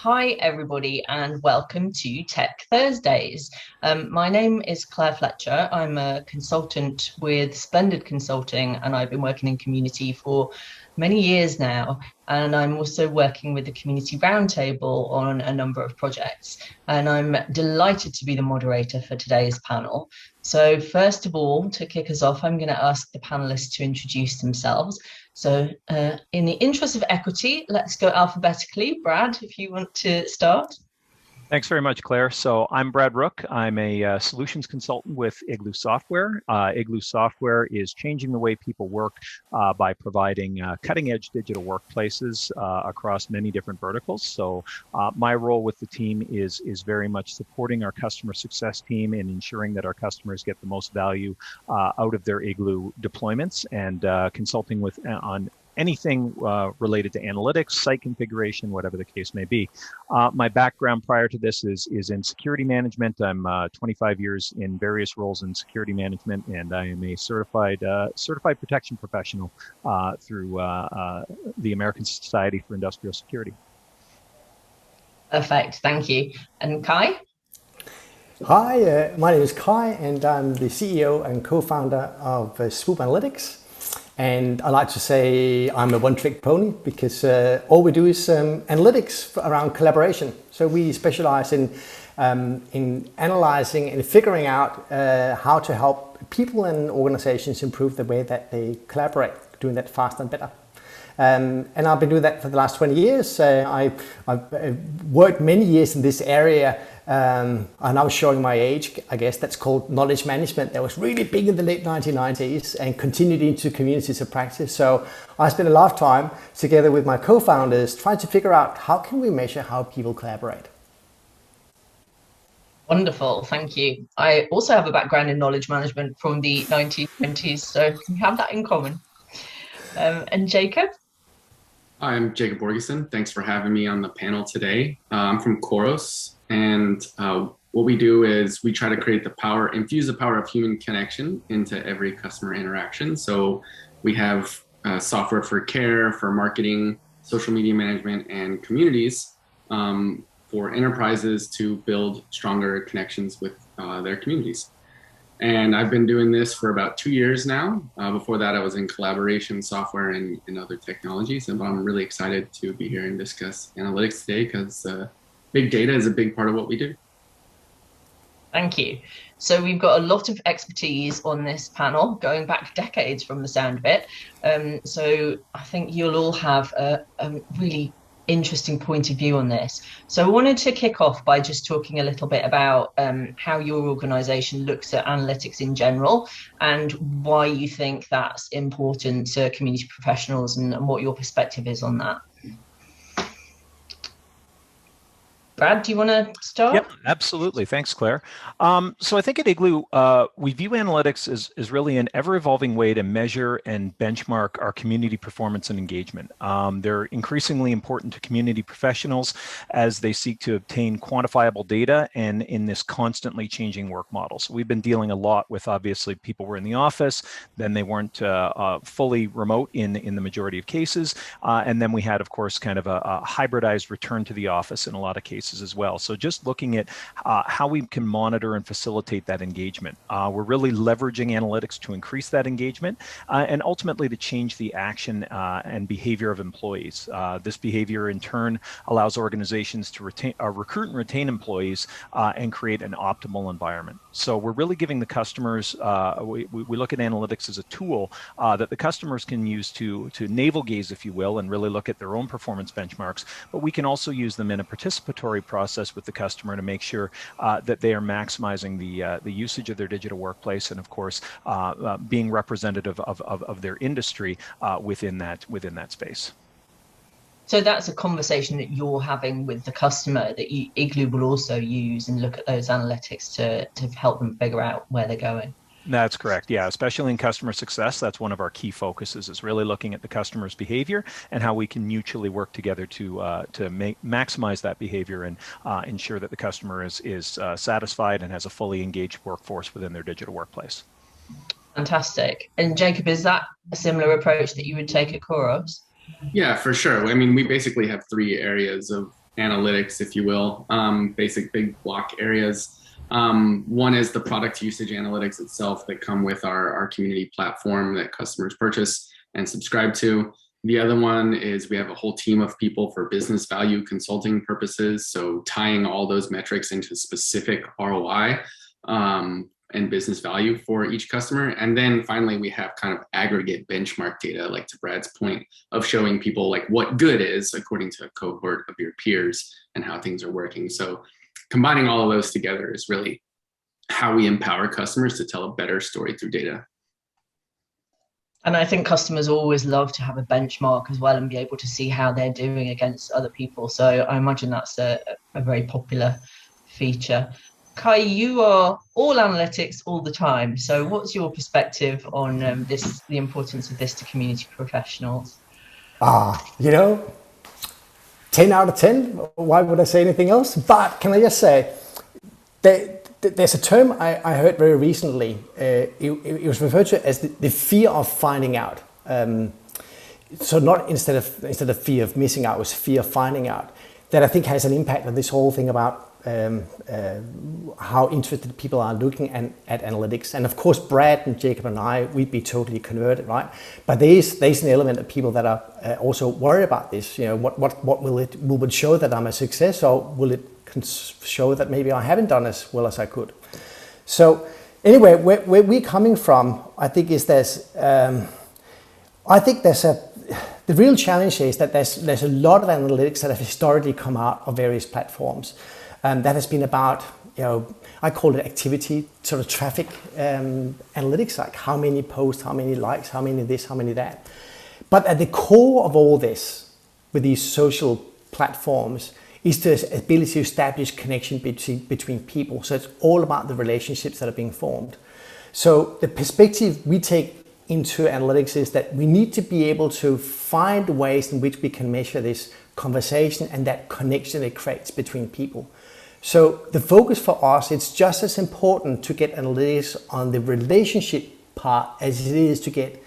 Hi, everybody, and welcome to Tech Thursdays. My name is Claire Fletcher. I'm a consultant with Splendid Consulting, and I've been working in community for many years now. And I'm also working with the Community Roundtable on a number of projects. And I'm delighted to be the moderator for today's panel. So first of all, to kick us off, I'm going to ask the panelists to introduce themselves. So in the interest of equity, let's go alphabetically. Brad, if you want to start. Thanks very much, Claire. So I'm Brad Rook. I'm a solutions consultant with Igloo Software. Igloo Software is changing the way people work by providing cutting-edge digital workplaces across many different verticals. So my role with the team is very much supporting our customer success team in ensuring that our customers get the most value out of their Igloo deployments and consulting with on anything related to analytics, site configuration, whatever the case may be. My background prior to this is in security management. I'm 25 years in various roles in security management, and I am a certified protection professional through the American Society for Industrial Security. Perfect, thank you. And Kai? Hi, my name is Kai, and I'm the CEO and co-founder of SWOOP Analytics. And I like to say I'm a one-trick pony because all we do is analytics around collaboration. So we specialize in analyzing and figuring out how to help people and organizations improve the way that they collaborate, doing that faster and better. And I've been doing that for the last 20 years. I've worked many years in this area. And I was showing my age, I guess that's called knowledge management. That was really big in the late 1990s and continued into communities of practice. So I spent a lot of time together with my co-founders trying to figure out how can we measure how people collaborate. Wonderful, thank you. I also have a background in knowledge management from the 1920s, so we have that in common. And Jacob? Hi, I'm Jacob Borgeson. Thanks for having me on the panel today. I'm from Khoros. And what we do is we try to infuse the power of human connection into every customer interaction. So we have software for care, for marketing, social media management, and communities for enterprises to build stronger connections with their communities. And I've been doing this for about 2 years now. Before that, I was in collaboration software and other technologies. And I'm really excited to be here and discuss analytics today because big data is a big part of what we do. Thank you. So we've got a lot of expertise on this panel, going back decades from the sound of it. So I think you'll all have a really interesting point of view on this. So I wanted to kick off by just talking a little bit about how your organization looks at analytics in general and why you think that's important to community professionals and what your perspective is on that. Brad, do you want to start? Yep, absolutely. Thanks, Claire. So I think at Igloo, we view analytics as really an ever-evolving way to measure and benchmark our community performance and engagement. They're increasingly important to community professionals as they seek to obtain quantifiable data and in this constantly changing work model. So we've been dealing a lot with, obviously, people were in the office, then they weren't fully remote in the majority of cases, and then we had, of course, kind of a hybridized return to the office in a lot of cases as well. So just looking at how we can monitor and facilitate that engagement. We're really leveraging analytics to increase that engagement and ultimately to change the action and behavior of employees. This behavior in turn allows organizations to recruit and retain employees and create an optimal environment. So we're really giving the customers, we look at analytics as a tool that the customers can use to navel gaze, if you will, and really look at their own performance benchmarks, but we can also use them in a participatory process with the customer to make sure that they are maximizing the usage of their digital workplace and, of course, being representative of their industry within that space. So that's a conversation that you're having with the customer that Igloo will also use and look at those analytics to help them figure out where they're going. That's correct. Yeah, especially in customer success, that's one of our key focuses, is really looking at the customer's behavior and how we can mutually work together to maximize that behavior and ensure that the customer is satisfied and has a fully engaged workforce within their digital workplace. Fantastic. And Jacob, is that a similar approach that you would take at Khoros? Yeah, for sure. I mean, we basically have three areas of analytics, if you will, basic big block areas. One is the product usage analytics itself that come with our community platform that customers purchase and subscribe to. The other one is we have a whole team of people for business value consulting purposes. So tying all those metrics into specific ROI and business value for each customer. And then finally, we have kind of aggregate benchmark data, like to Brad's point, of showing people like what good is according to a cohort of your peers and how things are working. So combining all of those together is really how we empower customers to tell a better story through data. And I think customers always love to have a benchmark as well and be able to see how they're doing against other people. So I imagine that's a very popular feature. Kai, you are all analytics all the time. So what's your perspective on the importance of this to community professionals? 10 out of 10. Why would I say anything else? But can I just say, there's a term I heard very recently. It was referred to as the fear of finding out. So not instead of fear of missing out, it was fear of finding out. That I think has an impact on this whole thing about how interested people are looking at analytics. And of course, Brad and Jacob and I, we'd be totally converted, right? But there's an element of people that are also worried about this. What will it show that I'm a success, or will it show that maybe I haven't done as well as I could? So anyway, where we're coming from, I think the real challenge is that there's a lot of analytics that have historically come out of various platforms. That has been about, I call it activity, sort of traffic analytics, like how many posts, how many likes, how many this, how many that. But at the core of all this, with these social platforms, is the ability to establish connection between people. So it's all about the relationships that are being formed. So the perspective we take into analytics is that we need to be able to find ways in which we can measure this conversation and that connection it creates between people. So the focus for us, it's just as important to get analytics on the relationship part as it is to get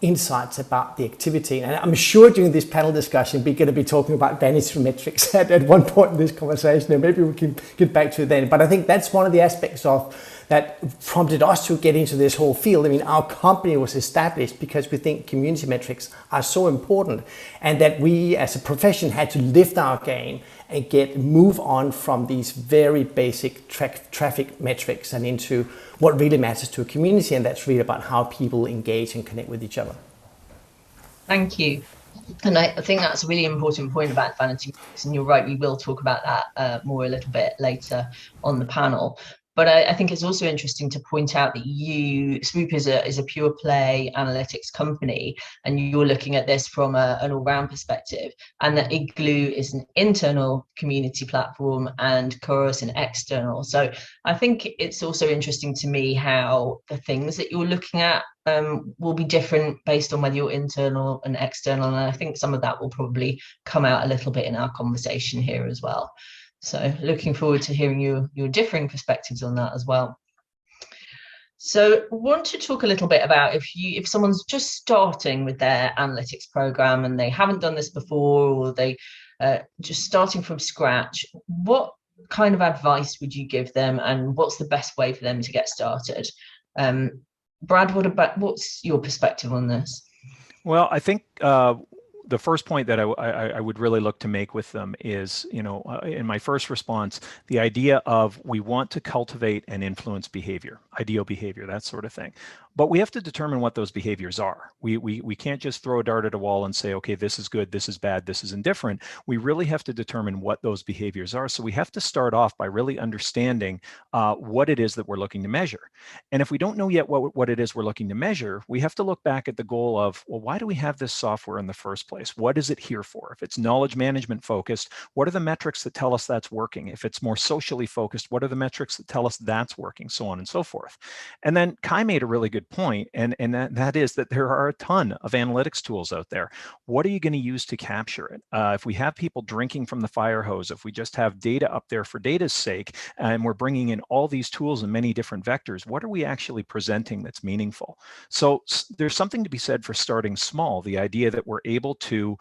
insights about the activity. And I'm sure during this panel discussion, we're going to be talking about Vanity Metrics at one point in this conversation, and maybe we can get back to it then. But I think that's one of the aspects of that prompted us to get into this whole field. I mean, our company was established because we think community metrics are so important, and that we as a profession had to lift our game and move on from these very basic traffic metrics and into what really matters to a community, and that's really about how people engage and connect with each other. Thank you. And I think that's a really important point about Vanity Metrics, and you're right, we will talk about that more a little bit later on the panel. But I think it's also interesting to point out that SWOOP is a pure play analytics company, and you're looking at this from an all-round perspective, and that Igloo is an internal community platform and Khoros an external. So I think it's also interesting to me how the things that you're looking at will be different based on whether you're internal and external. And I think some of that will probably come out a little bit in our conversation here as well. So looking forward to hearing your differing perspectives on that as well. So I want to talk a little bit about if someone's just starting with their analytics program and they haven't done this before, or they just starting from scratch, what kind of advice would you give them, and what's the best way for them to get started? Brad, what's your perspective on this? Well, I think the first point that I would really look to make with them is, in my first response, the idea of we want to cultivate and influence behavior, ideal behavior, that sort of thing. But we have to determine what those behaviors are. We can't just throw a dart at a wall and say, okay, this is good, this is bad, this is indifferent. We really have to determine what those behaviors are. So we have to start off by really understanding what it is that we're looking to measure. And if we don't know yet what it is we're looking to measure, we have to look back at the goal of, well, why do we have this software in the first place? What is it here for? If it's knowledge management focused, what are the metrics that tell us that's working? If it's more socially focused, what are the metrics that tell us that's working? So on and so forth. And then Kai made a really good good point, and that is that there are a ton of analytics tools out there. What are you going to use to capture it? If we have people drinking from the fire hose, if we just have data up there for data's sake, and we're bringing in all these tools in many different vectors, what are we actually presenting that's meaningful? So there's something to be said for starting small. The idea that we're able to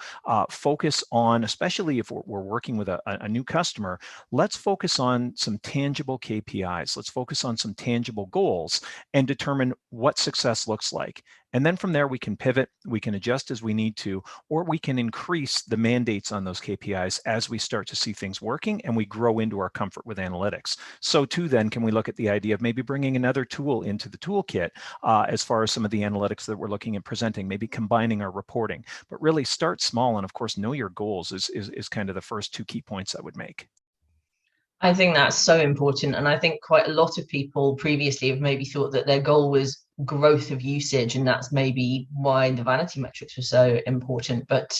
focus on, especially if we're working with a new customer, let's focus on some tangible KPIs. Let's focus on some tangible goals and determine what success looks like. And then from there, we can pivot, we can adjust as we need to, or we can increase the mandates on those KPIs as we start to see things working and we grow into our comfort with analytics. So too, then, can we look at the idea of maybe bringing another tool into the toolkit as far as some of the analytics that we're looking at presenting, maybe combining our reporting, but really start small. And of course, know your goals is kind of the first two key points I would make. I think that's so important. And I think quite a lot of people previously have maybe thought that their goal was growth of usage. And that's maybe why the vanity metrics were so important. But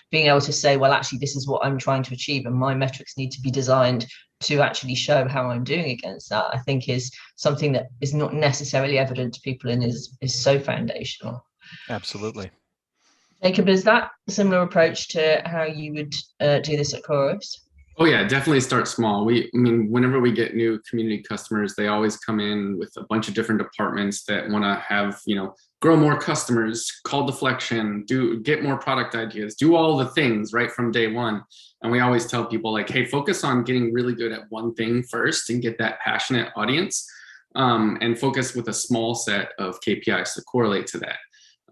being able to say, well, actually, this is what I'm trying to achieve, and my metrics need to be designed to actually show how I'm doing against that, I think is something that is not necessarily evident to people and is so foundational. Absolutely. Jacob, is that a similar approach to how you would do this at Khoros? Oh yeah, definitely start small. I mean, whenever we get new community customers, they always come in with a bunch of different departments that want to have, grow more customers, call deflection, get more product ideas, do all the things right from day one. And we always tell people like, hey, focus on getting really good at one thing first and get that passionate audience, and focus with a small set of KPIs to correlate to that.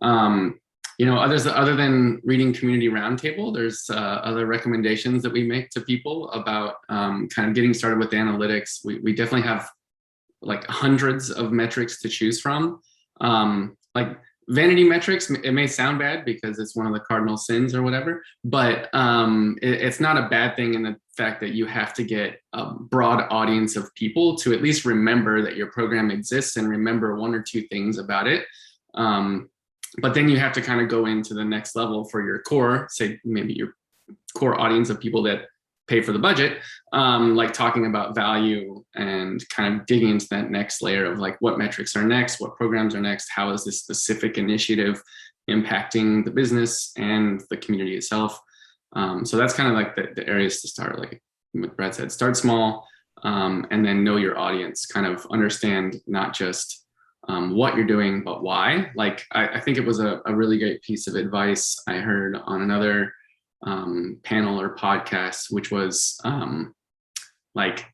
Other than reading Community Roundtable, there's other recommendations that we make to people about kind of getting started with analytics. We definitely have like hundreds of metrics to choose from. Like Vanity Metrics, it may sound bad because it's one of the cardinal sins or whatever, but it's not a bad thing in the fact that you have to get a broad audience of people to at least remember that your program exists and remember one or two things about it. But then you have to kind of go into the next level for your core, say maybe your core audience of people that pay for the budget, like talking about value and kind of digging into that next layer of like what metrics are next, what programs are next, how is this specific initiative impacting the business and the community itself. So that's kind of like the areas to start, like what Brad said, start small, and then know your audience, kind of understand not just what you're doing, but why. Like, I think it was a really great piece of advice I heard on another panel or podcast, which was like,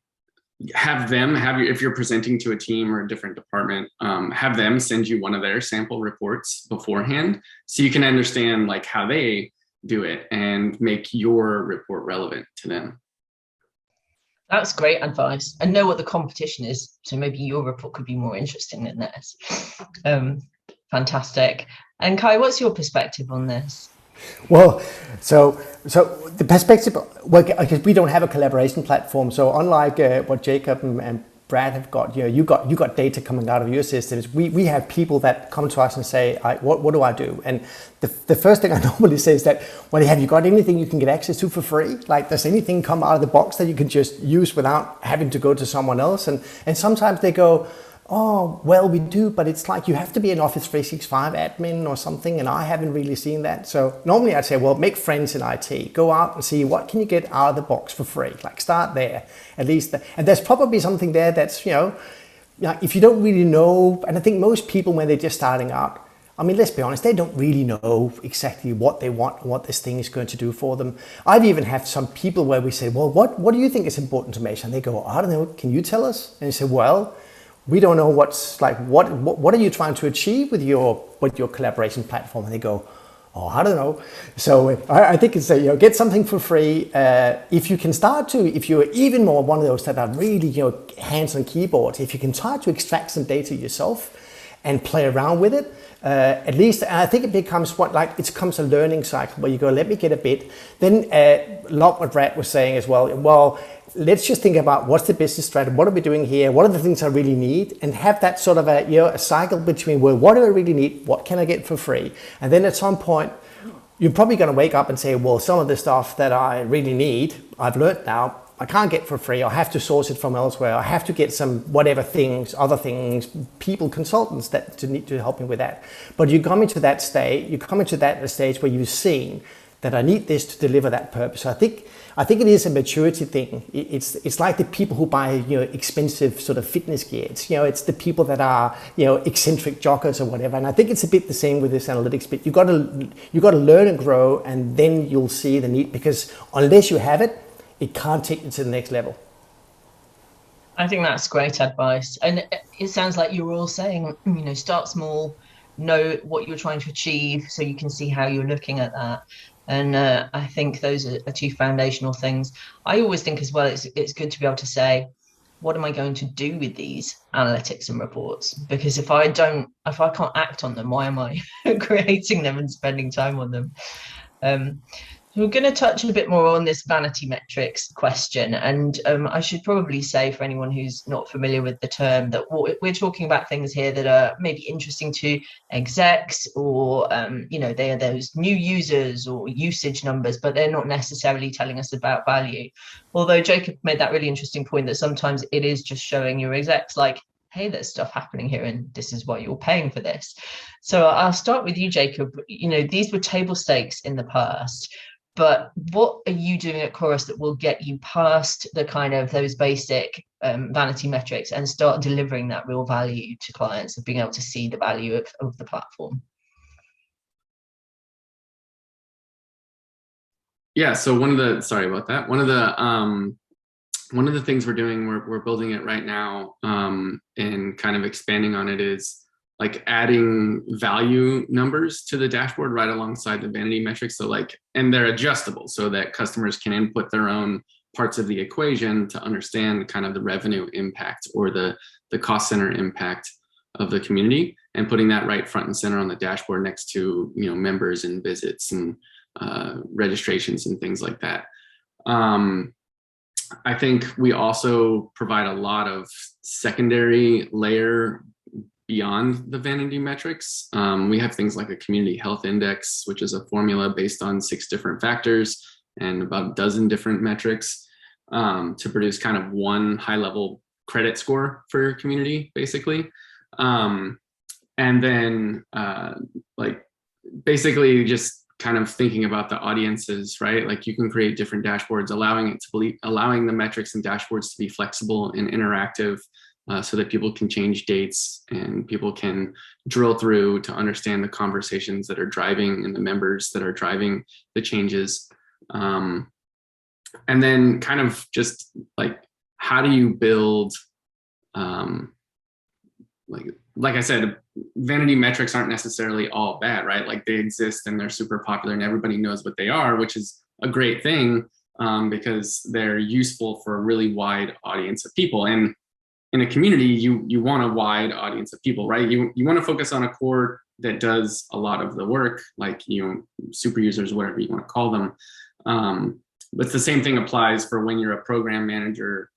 if you're presenting to a team or a different department, have them send you one of their sample reports beforehand so you can understand like how they do it and make your report relevant to them. That's great advice. And know what the competition is. So maybe your report could be more interesting than theirs. Fantastic. And Kai, what's your perspective on this? Well, so the perspective, because we don't have a collaboration platform. So unlike what Jacob and Brad have got, you got data coming out of your systems. We have people that come to us and say, what do I do? And the first thing I normally say is that, well, have you got anything you can get access to for free? Like, does anything come out of the box that you can just use without having to go to someone else? And sometimes they go, oh, well, we do, but it's like you have to be an Office 365 admin or something, and I haven't really seen that. So normally I'd say, well, make friends in IT. Go out and see what can you get out of the box for free. Like, start there, at least. And there's probably something there that's, if you don't really know, and I think most people, when they're just starting out, I mean, let's be honest, they don't really know exactly what they want and what this thing is going to do for them. I've even had some people where we say, well, what do you think is important to measure? And they go, I don't know, can you tell us? And you say, well, we don't know what are you trying to achieve with your collaboration platform? And they go, oh, I don't know. So I think it's get something for free. If you can start to, if you're even more one of those that are really hands on keyboard, if you can try to extract some data yourself and play around with it, at least I think it becomes a learning cycle where you go, let me get a bit. Then like what Brad was saying as well, let's just think about what's the business strategy, what are we doing here, what are the things I really need, and have that sort of a cycle between, well, what do I really need, what can I get for free? And then at some point, you're probably going to wake up and say, well, some of the stuff that I really need, I've learned now, can't get for free. I have to source it from elsewhere. I have to get some whatever things, other things, people, consultants that to need to help me with that. But you come into that stage. You come into that stage where you've seen that I need this to deliver that purpose. So I think it is a maturity thing. It's like the people who buy expensive sort of fitness gear. It's the people that are eccentric joggers or whatever. And I think it's a bit the same with this analytics bit. You got to learn and grow, and then you'll see the need, because unless you have it, it can't take you to the next level. I think that's great advice. And it sounds like you're all saying, start small, know what you're trying to achieve so you can see how you're looking at that. And I think those are two foundational things. I always think as well, it's good to be able to say, what am I going to do with these analytics and reports? Because if I can't act on them, why am I creating them and spending time on them? We're going to touch a bit more on this vanity metrics question. And I should probably say, for anyone who's not familiar with the term, that we're talking about things here that are maybe interesting to execs, or, they are those new users or usage numbers, but they're not necessarily telling us about value. Although Jacob made that really interesting point that sometimes it is just showing your execs like, hey, there's stuff happening here and this is why you're paying for this. So I'll start with you, Jacob. These were table stakes in the past. But what are you doing at Khoros that will get you past the kind of those basic vanity metrics and start delivering that real value to clients of being able to see the value of the platform? Yeah, so one of the things we're doing, we're building it right now, and kind of expanding on it, is like adding value numbers to the dashboard right alongside the vanity metrics. So and they're adjustable so that customers can input their own parts of the equation to understand kind of the revenue impact or the cost center impact of the community, and putting that right front and center on the dashboard next to, members and visits and registrations and things like that. I think we also provide a lot of secondary layer beyond the vanity metrics. We have things like a community health index, which is a formula based on 6 different factors and about a dozen different metrics, to produce kind of one high level credit score for your community, basically. And then basically just kind of thinking about the audiences, right? Like you can create different dashboards, allowing the metrics and dashboards to be flexible and interactive, so that people can change dates and people can drill through to understand the conversations that are driving and the members that are driving the changes. And then kind of just like, how do you build, like I said, vanity metrics aren't necessarily all bad, right? Like they exist and they're super popular and everybody knows what they are, which is a great thing, because they're useful for a really wide audience of people. And in a community, you want a wide audience of people, right? You want to focus on a core that does a lot of the work, like super users, whatever you want to call them. But the same thing applies for when you're a program manager,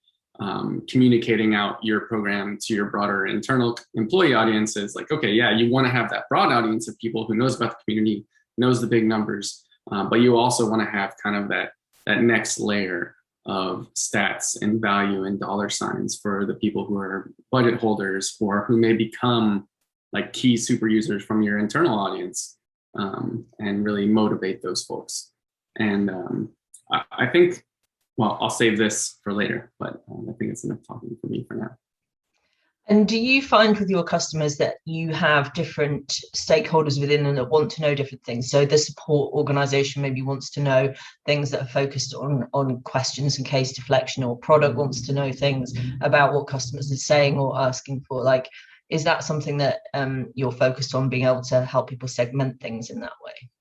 communicating out your program to your broader internal employee audiences. Like, okay, yeah, you want to have that broad audience of people who knows about the community, knows the big numbers, but you also want to have kind of that next layer of stats and value and dollar signs for the people who are budget holders, or who may become like key super users from your internal audience, and really motivate those folks. And I think, well, I'll save this for later, but I think it's enough talking for me for now. And do you find with your customers that you have different stakeholders within them that want to know different things? So the support organization maybe wants to know things that are focused on questions and case deflection, or product wants to know things about what customers are saying or asking for. Like, is that something that you're focused on, being able to help people segment things in that way?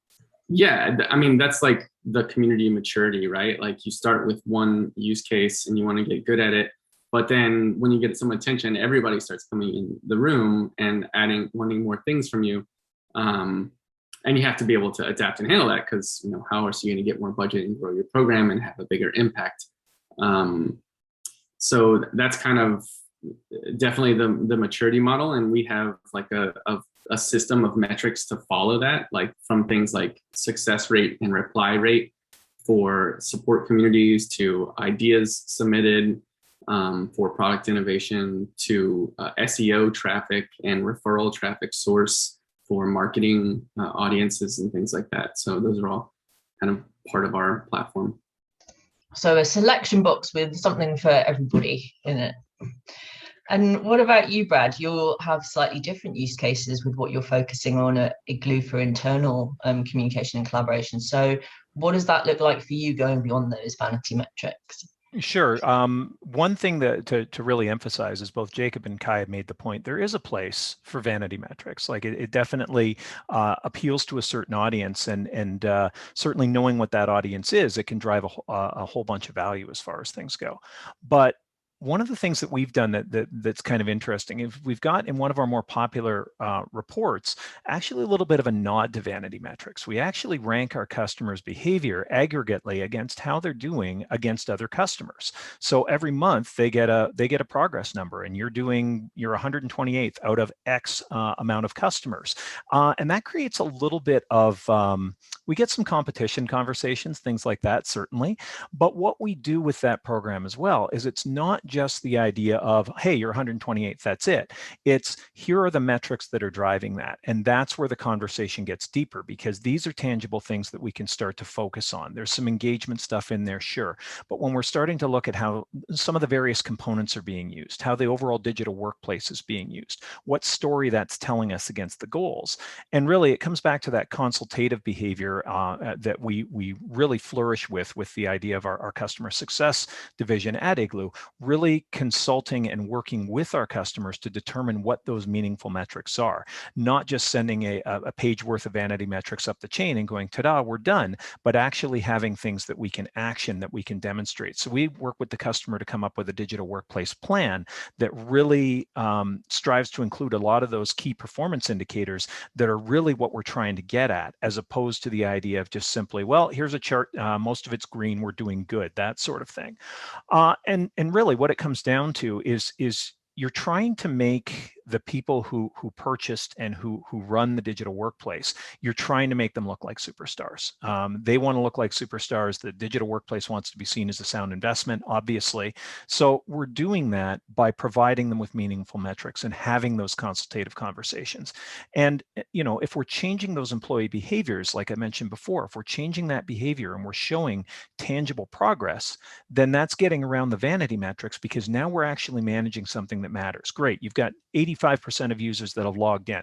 Yeah, I mean, that's like the community maturity, right? Like you start with one use case and you want to get good at it. But then when you get some attention, everybody starts coming in the room and wanting more things from you. And you have to be able to adapt and handle that, because how else are you going to get more budget and grow your program and have a bigger impact? So that's kind of definitely the maturity model. And we have like a system of metrics to follow that, like from things like success rate and reply rate for support communities to ideas submitted for product innovation to SEO traffic and referral traffic source for marketing audiences and things like that. So those are all kind of part of our platform. So a selection box with something for everybody in it. And what about you, Brad? You'll have slightly different use cases with what you're focusing on at Igloo for internal communication and collaboration. So what does that look like for you going beyond those vanity metrics? Sure. One thing that to really emphasize is both Jacob and Kai have made the point, there is a place for vanity metrics. Like it definitely appeals to a certain audience, and certainly knowing what that audience is, it can drive a whole bunch of value as far as things go. But one of the things that we've done that's kind of interesting is we've got in one of our more popular reports actually a little bit of a nod to vanity metrics. We actually rank our customers' behavior aggregately against how they're doing against other customers. So every month they get a progress number, and you're 128th out of X amount of customers, and that creates a little bit of we get some competition conversations, things like that, certainly. But what we do with that program as well is it's not just the idea of, hey, you're 128th, that's it. It's here are the metrics that are driving that. And that's where the conversation gets deeper, because these are tangible things that we can start to focus on. There's some engagement stuff in there, sure. But when we're starting to look at how some of the various components are being used, how the overall digital workplace is being used, what story that's telling us against the goals. And really, it comes back to that consultative behavior that we really flourish with the idea of our customer success division at Igloo, really consulting and working with our customers to determine what those meaningful metrics are, not just sending a page worth of vanity metrics up the chain and going, ta-da, we're done, but actually having things that we can action, that we can demonstrate. So we work with the customer to come up with a digital workplace plan that really strives to include a lot of those key performance indicators that are really what we're trying to get at, as opposed to the idea of just simply, well, here's a chart, most of it's green, we're doing good, that sort of thing. And really what it comes down to is you're trying to make the people who purchased and who run the digital workplace, you're trying to make them look like superstars. They want to look like superstars. The digital workplace wants to be seen as a sound investment, obviously. So we're doing that by providing them with meaningful metrics and having those consultative conversations. And, you know, if we're changing those employee behaviors, like I mentioned before, if we're changing that behavior and we're showing tangible progress, then that's getting around the vanity metrics, because now we're actually managing something that matters. Great, you've got 85% of users that have logged in.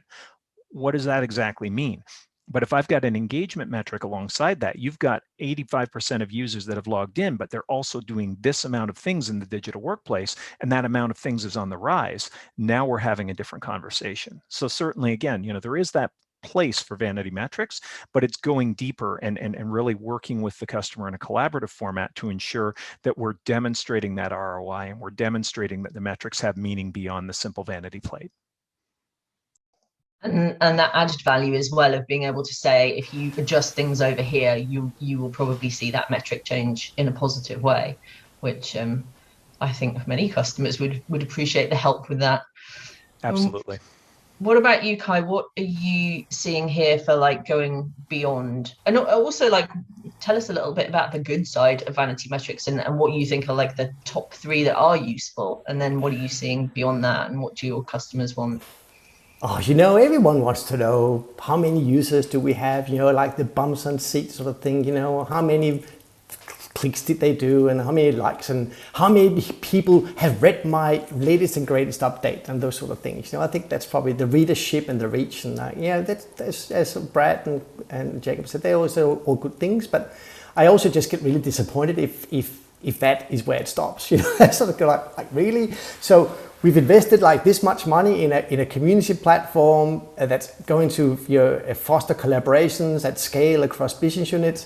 What does that exactly mean? But if I've got an engagement metric alongside that, you've got 85% of users that have logged in, but they're also doing this amount of things in the digital workplace, and that amount of things is on the rise. Now we're having a different conversation. So certainly, again, you know, there is that place for vanity metrics, but it's going deeper and really working with the customer in a collaborative format to ensure that we're demonstrating that ROI and we're demonstrating that the metrics have meaning beyond the simple vanity plate. And that added value as well of being able to say, if you adjust things over here, you will probably see that metric change in a positive way, which I think many customers would appreciate the help with that. Absolutely. What about you, Kai? What are you seeing here for like going beyond? And also, like, tell us a little bit about the good side of vanity metrics and what you think are like the top 3 that are useful. And then what are you seeing beyond that, and what do your customers want? Oh, you know, everyone wants to know how many users do we have, you know, like the bums on seats sort of thing, you know, how many clicks did they do, and how many likes, and how many people have read my latest and greatest update, and those sort of things. You know, I think that's probably the readership and the reach, and yeah, that's as Brad and Jacob said, they're also all good things, but I also just get really disappointed if that is where it stops. You know, I sort of go like really? So we've invested like this much money in a community platform that's going to foster collaborations at scale across business units.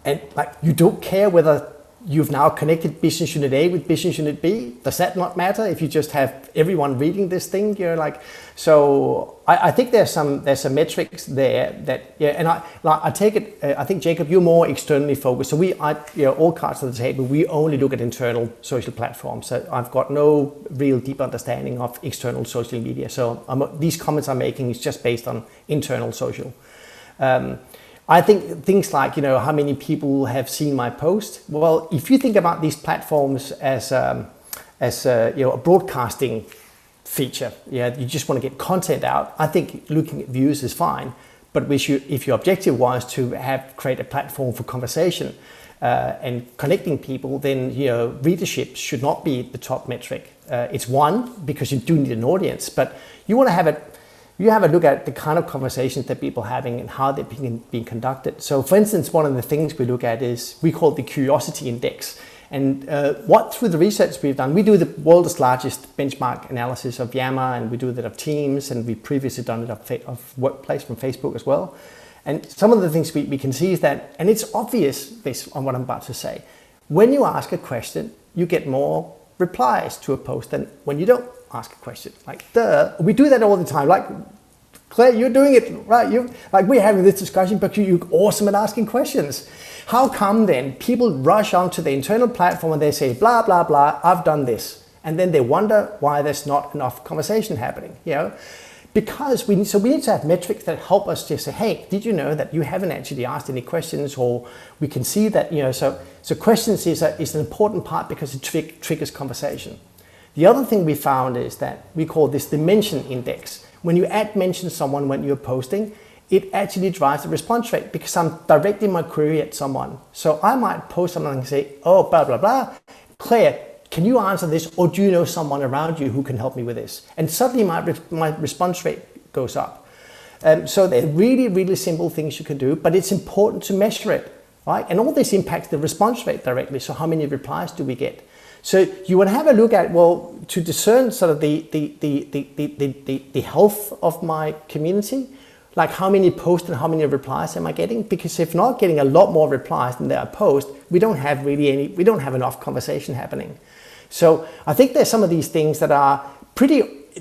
And like, you don't care whether you've now connected business unit A with business unit B. Does that not matter if you just have everyone reading this thing? You're like, so I think there's some metrics there that, yeah. And I take it. I think, Jacob, you're more externally focused. So all cards on the table. We only look at internal social platforms. So I've got no real deep understanding of external social media. So these comments I'm making is just based on internal social. I think things like, how many people have seen my post. Well, if you think about these platforms as a broadcasting feature, you just want to get content out. I think looking at views is fine, but if your objective was to create a platform for conversation and connecting people, then readership should not be the top metric. It's one, because you do need an audience, but you want to have it. You have a look at the kind of conversations that people are having and how they're being conducted. So for instance, one of the things we look at is, we call it the curiosity index. And through the research we've done, we do the world's largest benchmark analysis of Yammer, and we do that of Teams, and we've previously done it of Workplace from Facebook as well. And some of the things we can see is that, and it's obvious based on what I'm about to say, when you ask a question, you get more replies to a post than when you don't ask a question. We do that all the time. Like, Claire, you're doing it right. We're having this discussion, but you're awesome at asking questions. How come then people rush onto the internal platform and they say, blah, blah, blah, I've done this. And then they wonder why there's not enough conversation happening, Because we need to have metrics that help us to say, hey, did you know that you haven't actually asked any questions? Or we can see that, so questions is an important part because it triggers conversation. The other thing we found is that we call this the mention index. When you mention someone when you're posting, it actually drives the response rate because I'm directing my query at someone. So I might post something and say, oh, blah, blah, blah. Claire, can you answer this? Or do you know someone around you who can help me with this? And suddenly my response rate goes up. So they're really, really simple things you can do, but it's important to measure it, right? And all this impacts the response rate directly. So how many replies do we get? So you want to have a look at, to discern sort of the health of my community, like how many posts and how many replies am I getting? Because if not getting a lot more replies than there are posts, we don't have enough conversation happening. So I think there's some of these things that are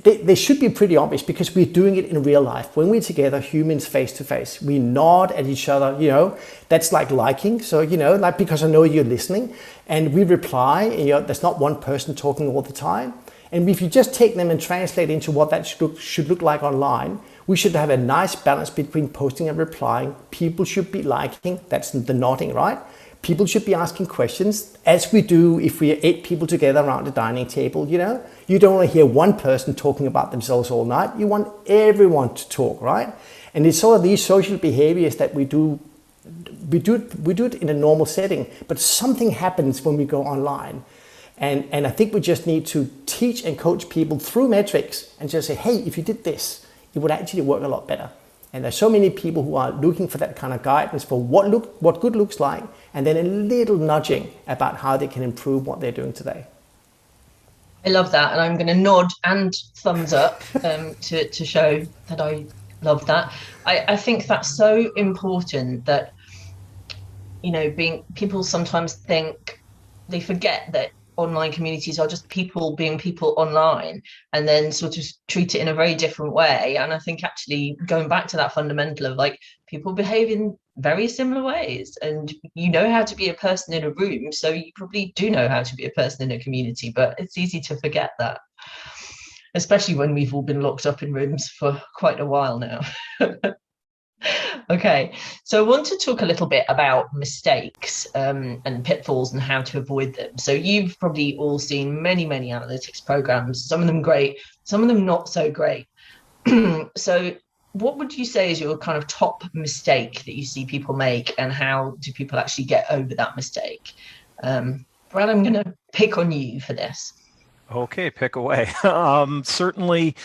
they should be pretty obvious because we're doing it in real life. When we're together, humans face to face, we nod at each other, that's like liking. So, because I know you're listening, and we reply, there's not one person talking all the time. And if you just take them and translate into what that should look like online, we should have a nice balance between posting and replying. People should be liking, that's the nodding, right? People should be asking questions, as we do if we are 8 people together around the dining table, You don't want to hear one person talking about themselves all night. You want everyone to talk, right? And it's sort of these social behaviors that we do it in a normal setting, but something happens when we go online. And I think we just need to teach and coach people through metrics and just say, hey, if you did this, it would actually work a lot better. And there's so many people who are looking for that kind of guidance for what good looks like, and then a little nudging about how they can improve what they're doing today. I love that, and I'm going to nod and thumbs up to show that I love that. I think that's so important that, people sometimes think, they forget that online communities are just people being people online, and then sort of treat it in a very different way. And I think actually going back to that fundamental of people behave in very similar ways, and how to be a person in a room, so you probably do know how to be a person in a community, but it's easy to forget that, especially when we've all been locked up in rooms for quite a while now. Okay, so I want to talk a little bit about mistakes and pitfalls and how to avoid them. So you've probably all seen many analytics programs, some of them great, some of them not so great. So what would you say is your kind of top mistake that you see people make, and how do people actually get over that mistake? Brad, I'm going to pick on you for this. Okay, pick away. Certainly,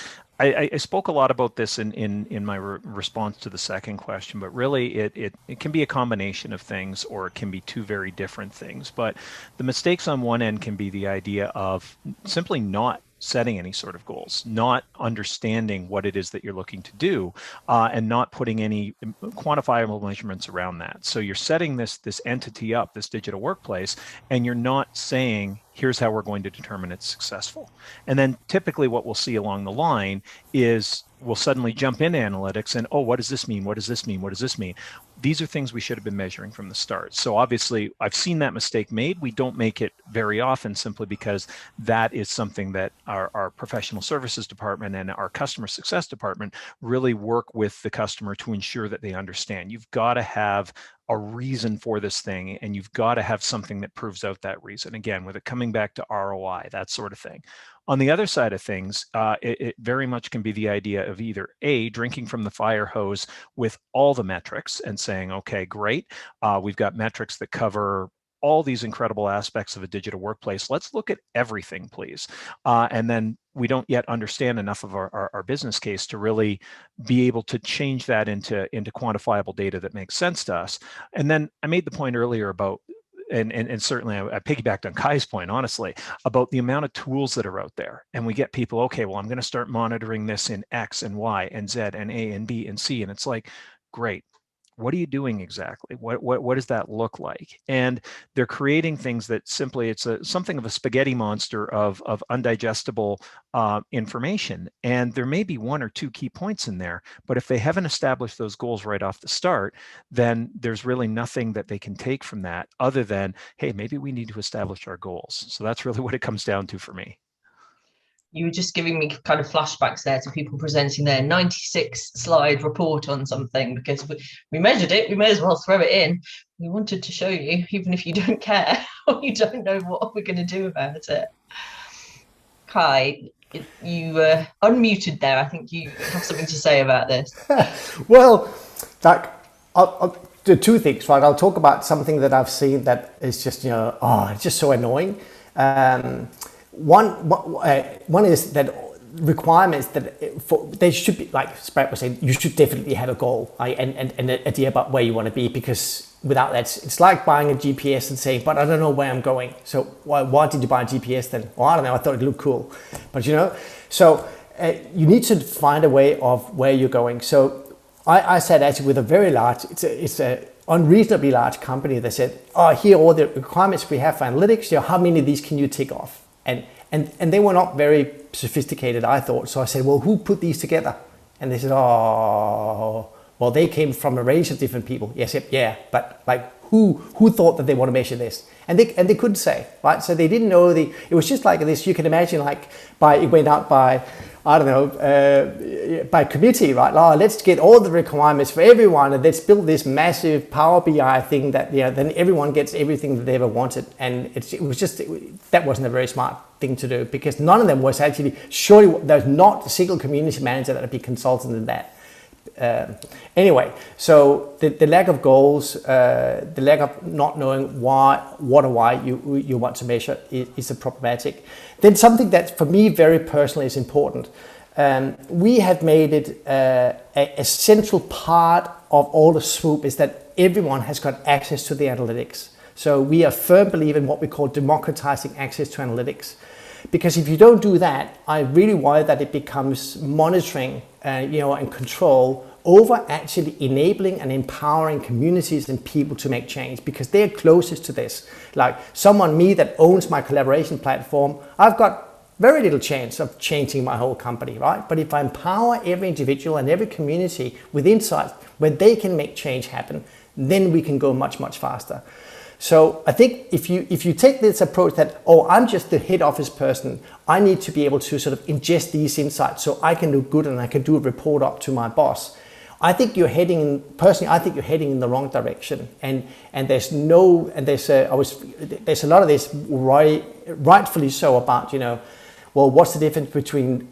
I spoke a lot about this in my response to the second question, but really it can be a combination of things, or it can be two very different things. But the mistakes on one end can be the idea of simply not setting any sort of goals, not understanding what it is that you're looking to do, and not putting any quantifiable measurements around that. So you're setting this entity up, this digital workplace, and you're not saying, Here's how we're going to determine it's successful. And then typically what we'll see along the line is we'll suddenly jump into analytics and, oh, what does this mean? What does this mean? What does this mean? These are things we should have been measuring from the start. So obviously I've seen that mistake made. We don't make it very often simply because that is something that our professional services department and our customer success department really work with the customer to ensure that they understand. You've got to have a reason for this thing, and you've got to have something that proves out that reason. Again, with it coming back to ROI, that sort of thing. On the other side of things, it very much can be the idea of either A, drinking from the fire hose with all the metrics and saying, okay, great, we've got metrics that cover all these incredible aspects of a digital workplace. Let's look at everything, please. And then we don't yet understand enough of our business case to really be able to change that into quantifiable data that makes sense to us. And then I made the point earlier about, and certainly I piggybacked on Kai's point, honestly, about the amount of tools that are out there. And we get people, okay, well, I'm going to start monitoring this in X and Y and Z and A and B and C. And it's like, great. What are you doing exactly? What does that look like? And they're creating things that simply, it's something of a spaghetti monster of undigestible information. And there may be one or two key points in there, but if they haven't established those goals right off the start, then there's really nothing that they can take from that other than, hey, maybe we need to establish our goals. So that's really what it comes down to for me. You were just giving me kind of flashbacks there to people presenting their 96 slide report on something, because we measured it, we may as well throw it in. We wanted to show you, even if you don't care or you don't know what we're going to do about it. Kai, you unmuted there. I think you have something to say about this. Well, I'll do two things, right? I'll talk about something that I've seen that is just, it's just so annoying. One is that requirements that they should be, like Brad was saying, you should definitely have a goal, right? and an idea about where you want to be, because without that, it's like buying a GPS and saying, but I don't know where I'm going. So why did you buy a GPS then? Well, I don't know, I thought it looked cool. But so you need to find a way of where you're going. So I said, actually, with a very large, it's a unreasonably large company that said, oh, here are all the requirements we have for analytics. How many of these can you tick off? And they were not very sophisticated, I thought. So I said, well, who put these together? And they said, oh, well, they came from a range of different people. Yes, yeah, but like who thought that they want to measure this? And they couldn't say, right? So they didn't know it was just like this. You can imagine it went out by, I don't know, by committee, right? Oh, let's get all the requirements for everyone, and let's build this massive Power BI thing that, then everyone gets everything that they ever wanted. And that wasn't a very smart thing to do, because none of them was actually, surely there's not a single community manager that would be consultant in that. Anyway, so the lack of goals, the lack of not knowing what or why you want to measure is a problematic. Then something that for me very personally is important. We have made it a central part of all the SWOOP is that everyone has got access to the analytics. So we are firm believer in what we call democratizing access to analytics. Because if you don't do that, I really worry that it becomes monitoring, and control over actually enabling and empowering communities and people to make change, because they're closest to this. Like me that owns my collaboration platform, I've got very little chance of changing my whole company, right? But if I empower every individual and every community with insights where they can make change happen, then we can go much, much faster. So I think if you take this approach that, I'm just the head office person, I need to be able to sort of ingest these insights so I can do good and I can do a report up to my boss. I think you're heading in the wrong direction. And there's a lot of this rightfully so about, what's the difference between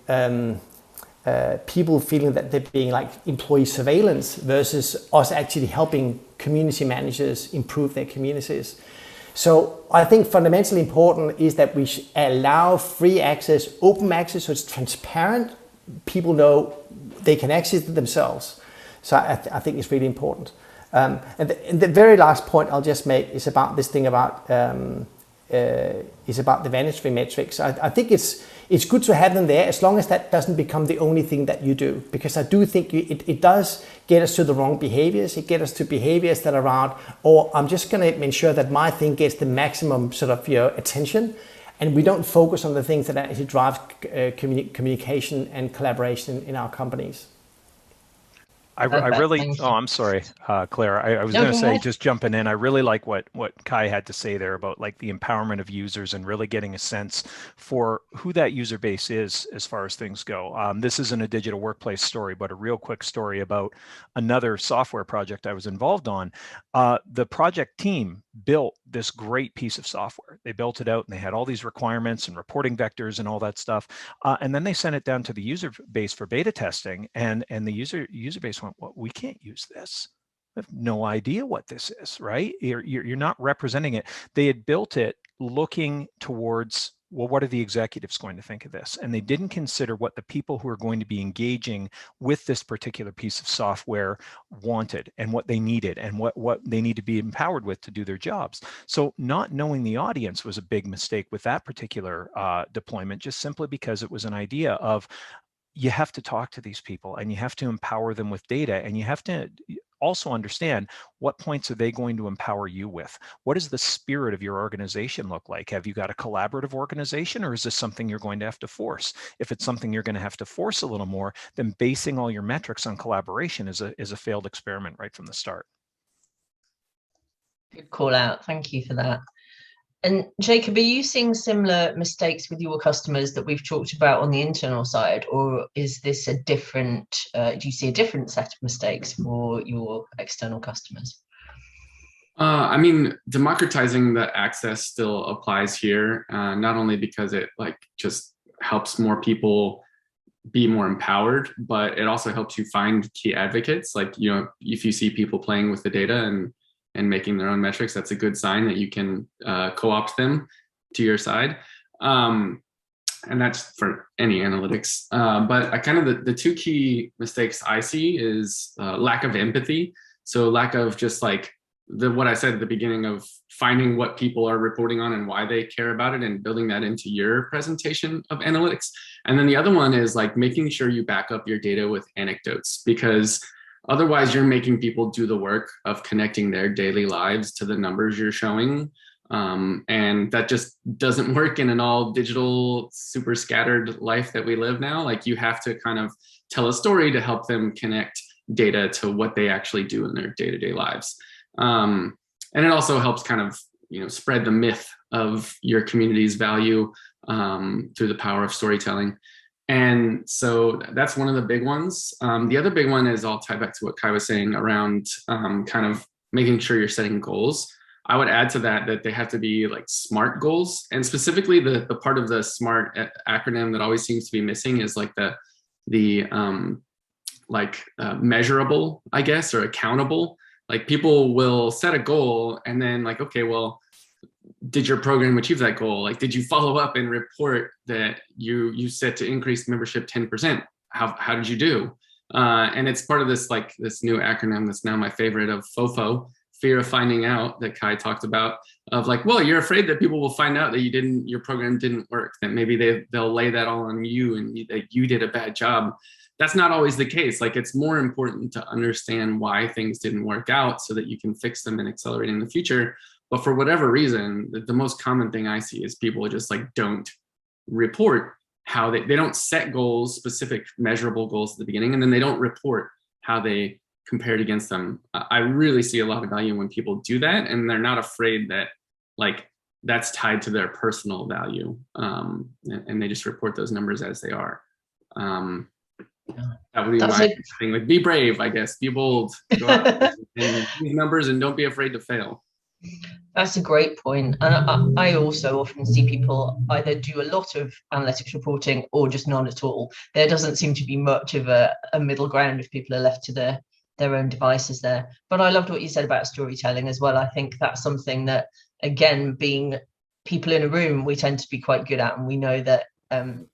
people feeling that they're being like employee surveillance versus us actually helping community managers improve their communities. So I think fundamentally important is that we allow free access, open access, so it's transparent. People know they can access it themselves. So I think it's really important. And the very last point I'll just make is about this thing about the Vanity Metrics. I think it's good to have them there as long as that doesn't become the only thing that you do, because I do think it does get us to the wrong behaviors. It gets us to behaviors that are around, I'm just going to ensure that my thing gets the maximum sort of attention. and we don't focus on the things that actually drive communication and collaboration in our companies. I really, oh, I'm sorry, Claire. I was going to say, just jumping in, I really like what Kai had to say there about like the empowerment of users and really getting a sense for who that user base is as far as things go. This isn't a digital workplace story, but a real quick story about another software project I was involved on. The project team built this great piece of software. They built it out and they had all these requirements and reporting vectors and all that stuff. And then they sent it down to the user base for beta testing, and the user base went, well, we can't use this. I have no idea what this is, right? You're not representing it. They had built it looking towards, well, what are the executives going to think of this? And they didn't consider what the people who are going to be engaging with this particular piece of software wanted and what they needed and what they need to be empowered with to do their jobs. So not knowing the audience was a big mistake with that particular deployment, just simply because it was an idea of, you have to talk to these people and you have to empower them with data, and you have to also understand what points are they going to empower you with. What does the spirit of your organization look like? Have you got a collaborative organization, or is this something you're going to have to force? If it's something you're going to have to force a little more, then basing all your metrics on collaboration is a failed experiment right from the start. Good call out. Thank you for that. And Jacob, are you seeing similar mistakes with your customers that we've talked about on the internal side, or is this a different, do you see a different set of mistakes for your external customers? I mean, democratizing the access still applies here, not only because it like just helps more people be more empowered, but it also helps you find key advocates. Like, you know, if you see people playing with the data and making their own metrics, that's a good sign that you can co-opt them to your side. And that's for any analytics. But I kind of, the two key mistakes I see is lack of empathy. So lack of just like what I said at the beginning of finding what people are reporting on and why they care about it and building that into your presentation of analytics. And then the other one is like making sure you back up your data with anecdotes, because otherwise, you're making people do the work of connecting their daily lives to the numbers you're showing. And that just doesn't work in an all digital, super scattered life that we live now. Like, you have to kind of tell a story to help them connect data to what they actually do in their day-to-day lives. And it also helps kind of, you know, spread the myth of your community's value through the power of storytelling. And so that's one of the big ones. The other big one is, I'll tie back to what Kai was saying around kind of making sure you're setting goals. I would add to that they have to be like SMART goals. And specifically the part of the SMART acronym that always seems to be missing is like measurable, I guess, or accountable. Like, people will set a goal and then like, okay, well, did your program achieve that goal? Like, did you follow up and report that you set to increase membership 10%? How did you do? And it's part of this new acronym that's now my favorite, of FOFO, fear of finding out, that Kai talked about, of like, well, you're afraid that people will find out that your program didn't work, that maybe they'll lay that all on you and that you did a bad job. That's not always the case. Like, it's more important to understand why things didn't work out so that you can fix them and accelerate in the future. But for whatever reason, the most common thing I see is people just like don't report how they don't set goals, specific measurable goals at the beginning, and then they don't report how they compared against them. I really see a lot of value when people do that, and they're not afraid that like that's tied to their personal value, and they just report those numbers as they are. That would be my thing. Like, be brave, I guess. Be bold. Go out and use numbers, and don't be afraid to fail. That's a great point. And I also often see people either do a lot of analytics reporting or just none at all. There doesn't seem to be much of a middle ground if people are left to their own devices there. But I loved what you said about storytelling as well. I think that's something that, again, being people in a room, we tend to be quite good at, and we know that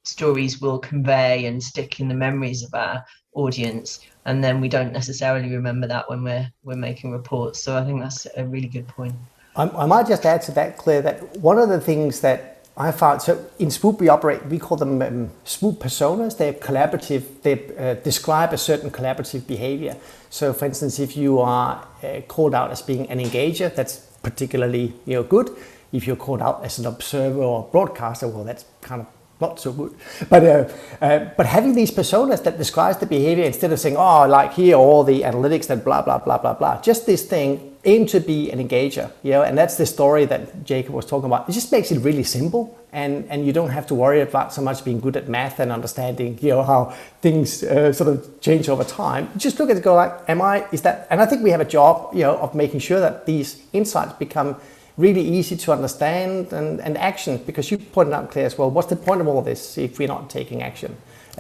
stories will convey and stick in the memories of our audience, and then we don't necessarily remember that when we're making reports. So I think that's a really good point. I might just add to that, Claire, that one of the things that I found, so in SWOOP we call them SWOOP personas. They're collaborative, they describe a certain collaborative behavior. So for instance, if you are called out as being an engager, that's particularly good. If you're called out as an observer or broadcaster, well, that's kind of not so good. But having these personas that describes the behavior instead of saying, oh, like here are all the analytics that blah, blah, blah, blah, blah. Just this thing, aim to be an engager, and that's the story that Jacob was talking about. It just makes it really simple, and you don't have to worry about so much being good at math and understanding, how things sort of change over time. Just look at it, go like, and I think we have a job, of making sure that these insights become really easy to understand and action, because you pointed out, Claire, as well, what's the point of all this if we're not taking action?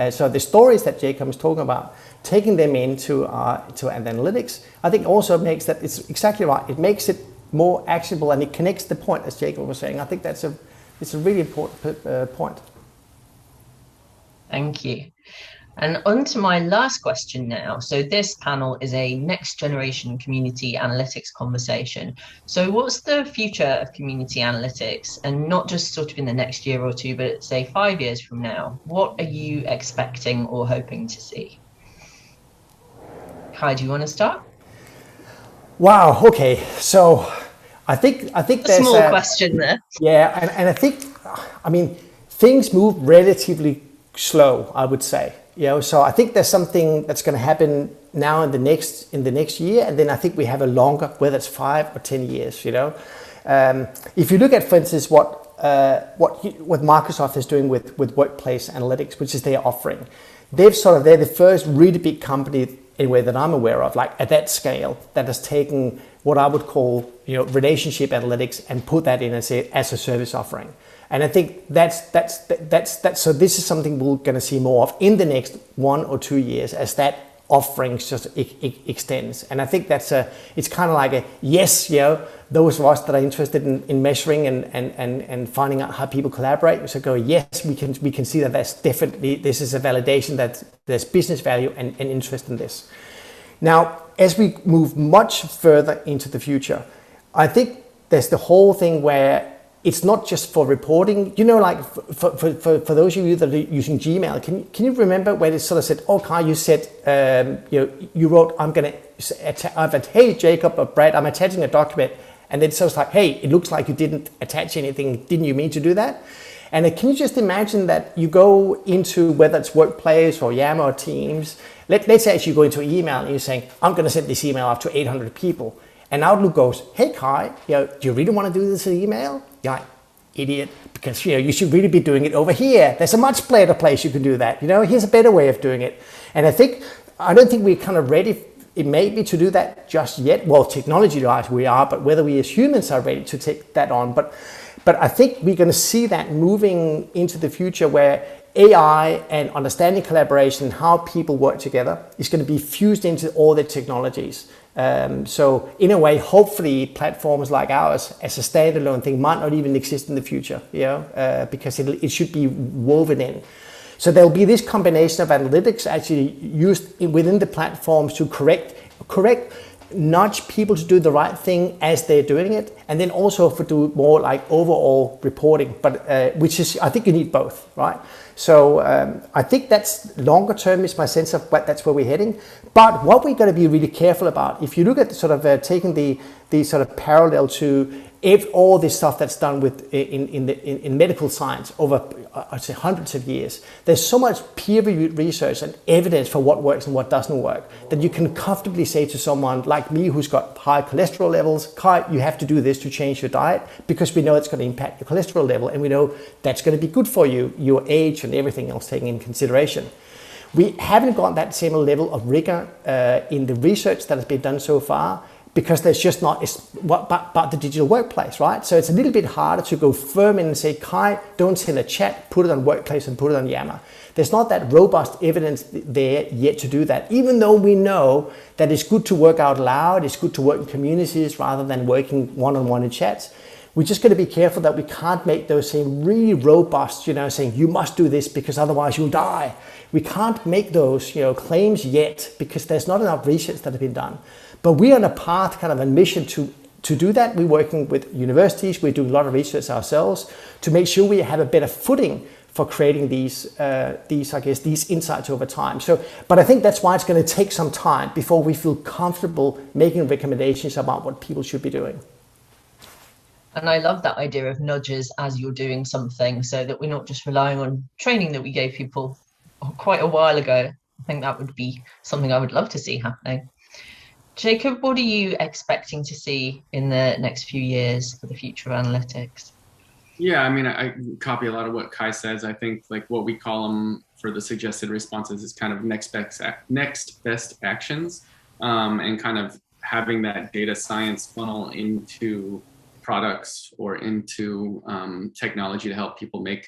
So the stories that Jacob is talking about, taking them into analytics, I think also makes that, it's exactly right, it makes it more actionable and it connects the point, as Jacob was saying. I think it's a really important point. Thank you. And on to my last question now. So this panel is a next generation community analytics conversation. So what's the future of community analytics, and not just sort of in the next year or two, but say 5 years from now? What are you expecting or hoping to see? Kai, do you want to start? Wow, okay. So I think there's a small question there. Yeah, and I think, things move relatively slow, I would say. So I think there's something that's going to happen now in the next year, and then I think we have a longer, whether it's 5 or 10 years. If you look at, for instance, what Microsoft is doing with workplace analytics, which is their offering, they're the first really big company anyway that I'm aware of, like at that scale, that has taken what I would call relationship analytics and put that in as a service offering. And I think that's so this is something we're going to see more of in the next 1 or 2 years as that offering just extends. And I think it's kind of like a yes, those of us that are interested in measuring and finding out how people collaborate, so go, yes, we can see that this is a validation that there's business value and interest in this. Now, as we move much further into the future, I think there's the whole thing where it's not just for reporting, like for those of you that are using Gmail, can you remember when it sort of said, oh, Kai, you said, you wrote, hey, Jacob or Brad, I'm attaching a document. And then so it's like, hey, it looks like you didn't attach anything. Didn't you mean to do that? And can you just imagine that you go into, whether it's Workplace or Yammer or Teams, let's say you go into email and you're saying, I'm going to send this email out to 800 people. And Outlook goes, hey, Kai, do you really want to do this in email? Yeah, idiot, because you should really be doing it over here. There's a much better place you can do that. Here's a better way of doing it. And I don't think we're kind of ready, it may be, to do that just yet. Well, technology-wise we are, but whether we as humans are ready to take that on. But I think we're going to see that moving into the future, where AI and understanding collaboration, how people work together, is going to be fused into all the technologies. So in a way, hopefully platforms like ours as a standalone thing might not even exist in the future, because it should be woven in. So there'll be this combination of analytics actually used within the platforms to correct, nudge people to do the right thing as they're doing it, and then also for do more like overall reporting, but which is, I think you need both, right? So I think that's longer term is my sense of that's where we're heading. But what we're going to be really careful about, if you look at sort of taking the sort of parallel to all this stuff that's done with in medical science over, I'd say, hundreds of years, there's so much peer-reviewed research and evidence for what works and what doesn't work that you can comfortably say to someone like me who's got high cholesterol levels, Kai, you have to do this to change your diet, because we know it's going to impact your cholesterol level, and we know that's going to be good for you, your age and everything else taken in consideration. We haven't got that same level of rigor in the research that has been done so far, because there's just not about the digital workplace, right? So it's a little bit harder to go firm in and say, Kai, don't send a chat, put it on Workplace and put it on Yammer. There's not that robust evidence there yet to do that, even though we know that it's good to work out loud, it's good to work in communities rather than working one-on-one in chats. We're just going to be careful that we can't make those same really robust, saying you must do this because otherwise you'll die. We can't make those, claims yet, because there's not enough research that has been done. But we're on a path, kind of a mission to do that. We're working with universities. We're doing a lot of research ourselves to make sure we have a better footing for creating these insights over time. But I think that's why it's going to take some time before we feel comfortable making recommendations about what people should be doing. And I love that idea of nudges as you're doing something, so that we're not just relying on training that we gave people quite a while ago. I think that would be something I would love to see happening. Jacob, what are you expecting to see in the next few years for the future of analytics? Yeah, I mean, I copy a lot of what Kai says. I think like what we call them for the suggested responses is kind of next best actions, and kind of having that data science funnel into products or into technology to help people make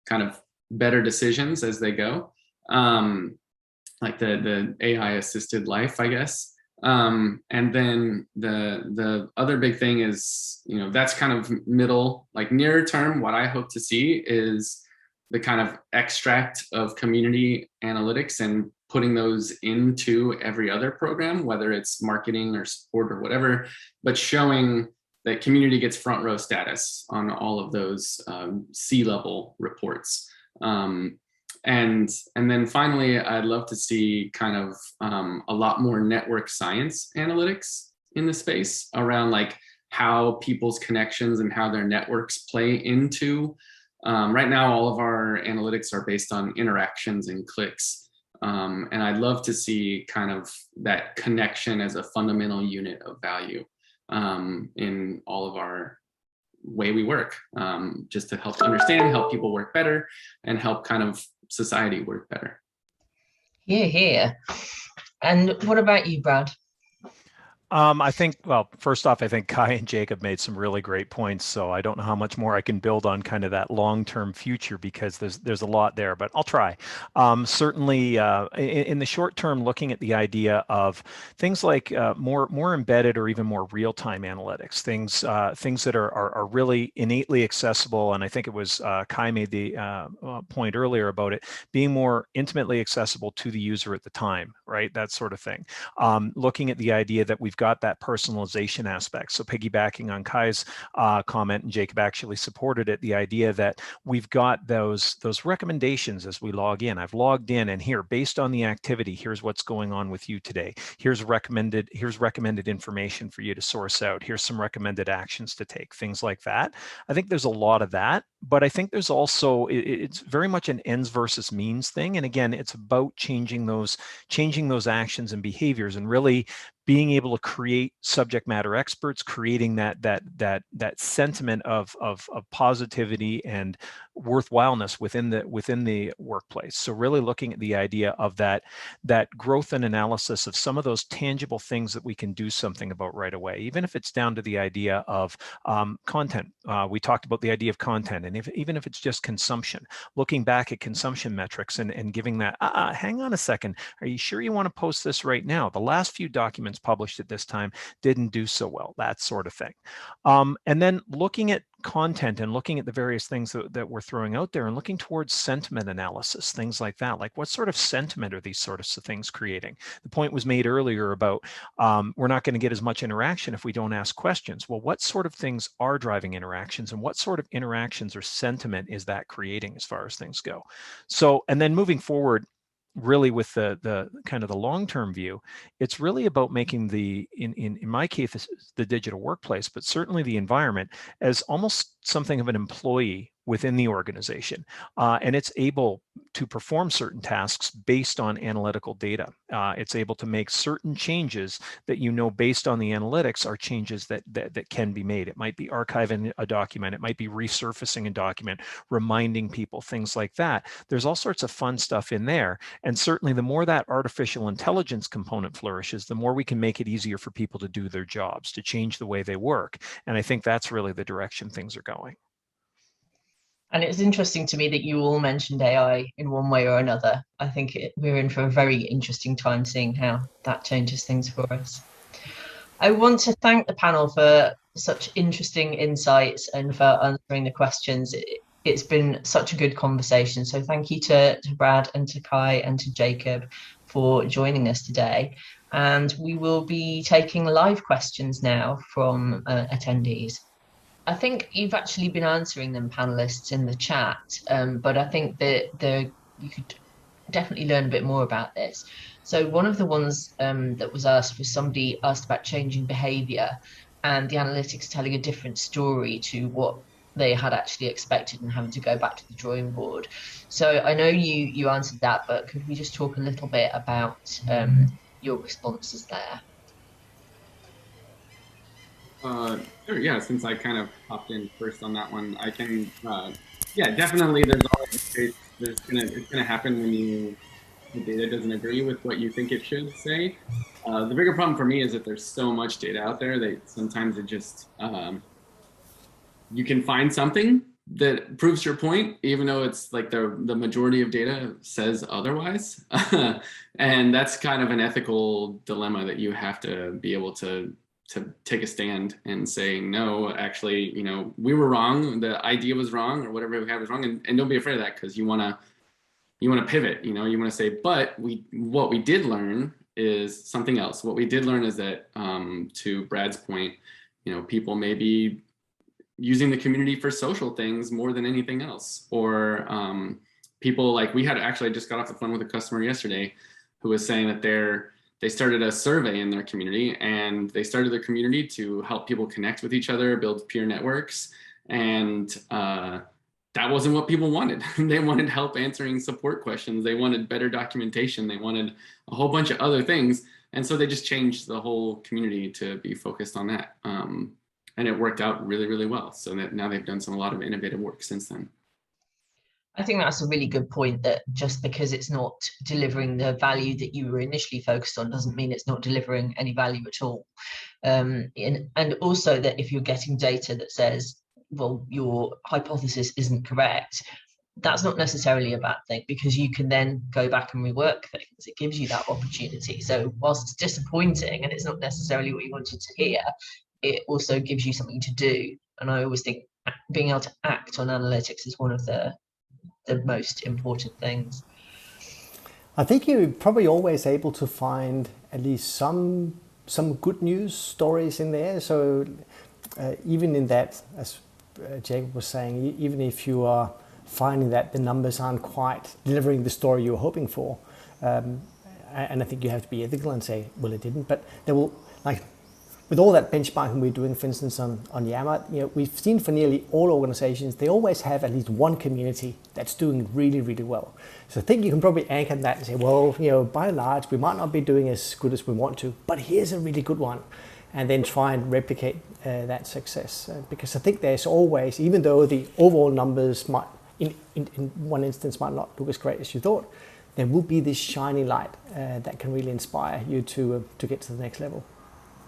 kind of better decisions as they go, like the AI assisted life, I guess. And then the other big thing is, you know, that's kind of middle, like near term. What I hope to see is the kind of extract of community analytics and putting those into every other program, whether it's marketing or support or whatever, but showing that community gets front row status on all of those C-level reports. And then finally, I'd love to see kind of a lot more network science analytics in the space around like how people's connections and how their networks play into. Right now, all of our analytics are based on interactions and clicks. And I'd love to see kind of that connection as a fundamental unit of value in all of our way we work, just to help understand, help people work better, and help kind of society work better. Here. And what about you, Brad? I think, well, first off, I think Kai and Jacob made some really great points. So I don't know how much more I can build on kind of that long-term future, because there's a lot there, but I'll try. Certainly, in the short term, looking at the idea of things like more embedded or even more real-time analytics, things that are really innately accessible. And I think it was Kai made the point earlier about it being more intimately accessible to the user at the time, right? That sort of thing. Looking at the idea that we've got that personalization aspect. So piggybacking on Kai's comment, and Jacob actually supported it, the idea that we've got those recommendations as we log in. I've logged in, and here, based on the activity, here's what's going on with you today. Here's recommended information for you to source out. Here's some recommended actions to take, things like that. I think there's a lot of that, but I think there's also, it's very much an ends versus means thing. And again, it's about changing those actions and behaviors, and really being able to create subject matter experts, creating that sentiment of positivity and worthwhileness within the workplace. So really looking at the idea of that growth and analysis of some of those tangible things that we can do something about right away, even if it's down to the idea of content. We talked about the idea of content, and even if it's just consumption, looking back at consumption metrics and giving that, hang on a second, are you sure you want to post this right now? The last few documents published at this time didn't do so well, that sort of thing. And then looking at content and looking at the various things that we're throwing out there, and looking towards sentiment analysis, things like that, like what sort of sentiment are these sorts of things creating? The point was made earlier about we're not going to get as much interaction if we don't ask questions. Well, what sort of things are driving interactions, and what sort of interactions or sentiment is that creating as far as things go? So, and then moving forward, really with the kind of the long-term view, it's really about making in my case, the digital workplace, but certainly the environment, as almost something of an employee within the organization, and it's able to perform certain tasks based on analytical data. It's able to make certain changes that, you know, based on the analytics, are changes that can be made. It might be archiving a document, it might be resurfacing a document, reminding people, things like that. There's all sorts of fun stuff in there, and certainly the more that artificial intelligence component flourishes, the more we can make it easier for people to do their jobs, to change the way they work. And I think that's really the direction things are going. And it's interesting to me that you all mentioned AI in one way or another. I think we're in for a very interesting time seeing how that changes things for us. I want to thank the panel for such interesting insights and for answering the questions. It's been such a good conversation. So thank you to Brad and to Kai and to Jacob for joining us today. And we will be taking live questions now from attendees. I think you've actually been answering them, panelists, in the chat, but I think that you could definitely learn a bit more about this. So one of the ones that was asked was somebody asked about changing behaviour, and the analytics telling a different story to what they had actually expected and having to go back to the drawing board. So I know you answered that, but could we just talk a little bit about your responses there? Sure, yeah, since I kind of popped in first on that one, I can, yeah, definitely there's always a case, it's gonna happen when the data doesn't agree with what you think it should say. The bigger problem for me is that there's so much data out there that sometimes it just, you can find something that proves your point, even though it's like the majority of data says otherwise. And that's kind of an ethical dilemma that you have to be able to take a stand and say, no, actually, we were wrong. The idea was wrong, or whatever we had was wrong. And don't be afraid of that, because you want to pivot, you want to say, but what we did learn is something else. What we did learn is that, to Brad's point, people may be using the community for social things more than anything else. Or people, like, we had actually, I just got off the phone with a customer yesterday who was saying that they started a survey in their community, and they started their community to help people connect with each other, build peer networks. And that wasn't what people wanted. They wanted help answering support questions. They wanted better documentation. They wanted a whole bunch of other things. And so they just changed the whole community to be focused on that. And it worked out really, really well. So that now they've done a lot of innovative work since then. I think that's a really good point, that just because it's not delivering the value that you were initially focused on doesn't mean it's not delivering any value at all. And also that if you're getting data that says, well, your hypothesis isn't correct, that's not necessarily a bad thing, because you can then go back and rework things. It gives you that opportunity. So whilst it's disappointing and it's not necessarily what you wanted to hear, it also gives you something to do. And I always think being able to act on analytics is one of the most important things. I think you're probably always able to find at least some good news stories in there. So even in that, as Jacob was saying, even if you are finding that the numbers aren't quite delivering the story you're hoping for, and I think you have to be ethical and say, well, it didn't. But there will, like, with all that benchmarking we're doing, for instance, on Yammer, we've seen for nearly all organizations, they always have at least one community that's doing really, really well. So I think you can probably anchor that and say, well, by and large, we might not be doing as good as we want to, but here's a really good one. And then try and replicate that success. Because I think there's always, even though the overall numbers might, in one instance, might not look as great as you thought, there will be this shiny light that can really inspire you to get to the next level.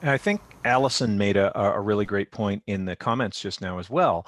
And I think Allison made a really great point in the comments just now as well.